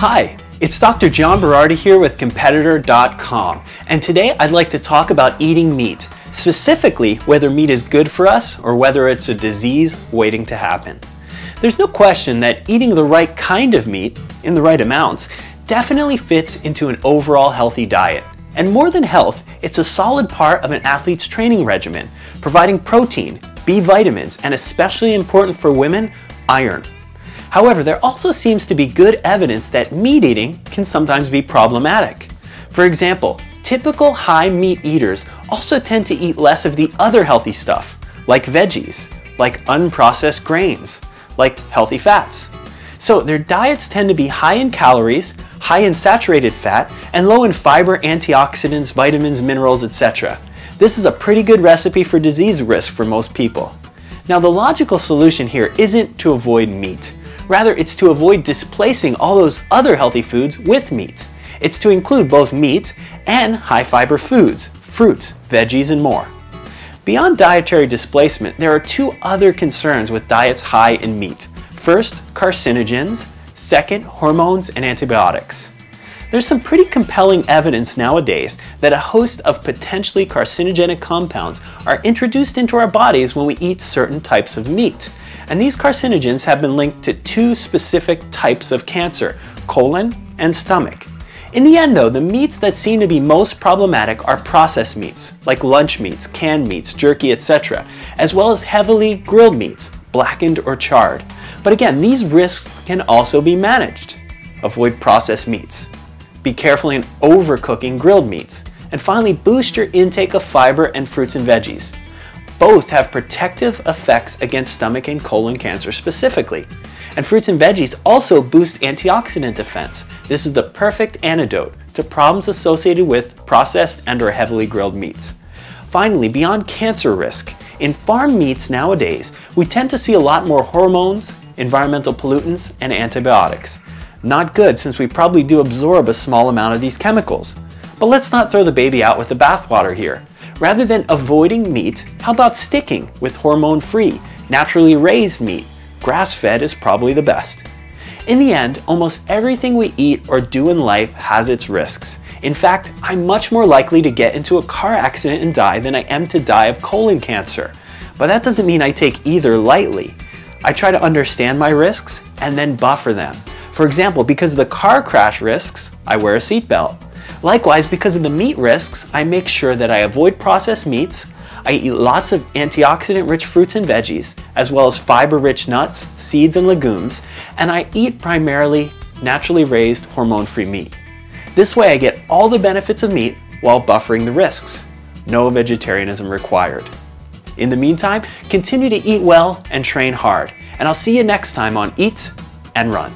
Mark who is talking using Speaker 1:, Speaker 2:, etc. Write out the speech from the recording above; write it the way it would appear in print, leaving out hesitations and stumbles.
Speaker 1: Hi, it's Dr. John Berardi here with Competitor.com, and today I'd like to talk about eating meat, specifically whether meat is good for us or whether it's a disease waiting to happen. There's no question that eating the right kind of meat, in the right amounts, definitely fits into an overall healthy diet. And more than health, it's a solid part of an athlete's training regimen, providing protein, B vitamins, and especially important for women, iron. However, there also seems to be good evidence that meat eating can sometimes be problematic. For example, typical high meat eaters also tend to eat less of the other healthy stuff, like veggies, like unprocessed grains, like healthy fats. So their diets tend to be high in calories, high in saturated fat, and low in fiber, antioxidants, vitamins, minerals, etc. This is a pretty good recipe for disease risk for most people. Now, the logical solution here isn't to avoid meat. Rather, it's to avoid displacing all those other healthy foods with meat. It's to include both meat and high fiber foods, fruits, veggies, and more. Beyond dietary displacement, there are two other concerns with diets high in meat. First, carcinogens. Second, hormones and antibiotics. There's some pretty compelling evidence nowadays that a host of potentially carcinogenic compounds are introduced into our bodies when we eat certain types of meat. And these carcinogens have been linked to two specific types of cancer, colon and stomach. In the end though, the meats that seem to be most problematic are processed meats, like lunch meats, canned meats, jerky, etc., as well as heavily grilled meats, blackened or charred. But again, these risks can also be managed. Avoid processed meats. Be careful in overcooking grilled meats. And finally, boost your intake of fiber and fruits and veggies. Both have protective effects against stomach and colon cancer specifically. And fruits and veggies also boost antioxidant defense. This is the perfect antidote to problems associated with processed and/or heavily grilled meats. Finally, beyond cancer risk, in farm meats nowadays, we tend to see a lot more hormones, environmental pollutants, and antibiotics. Not good, since we probably do absorb a small amount of these chemicals. But let's not throw the baby out with the bathwater here. Rather than avoiding meat, how about sticking with hormone-free, naturally raised meat? Grass-fed is probably the best. In the end, almost everything we eat or do in life has its risks. In fact, I'm much more likely to get into a car accident and die than I am to die of colon cancer. But that doesn't mean I take either lightly. I try to understand my risks and then buffer them. For example, because of the car crash risks, I wear a seatbelt. Likewise, because of the meat risks, I make sure that I avoid processed meats, I eat lots of antioxidant-rich fruits and veggies, as well as fiber-rich nuts, seeds, and legumes, and I eat primarily naturally raised, hormone-free meat. This way I get all the benefits of meat while buffering the risks. No vegetarianism required. In the meantime, continue to eat well and train hard, and I'll see you next time on Eat and Run.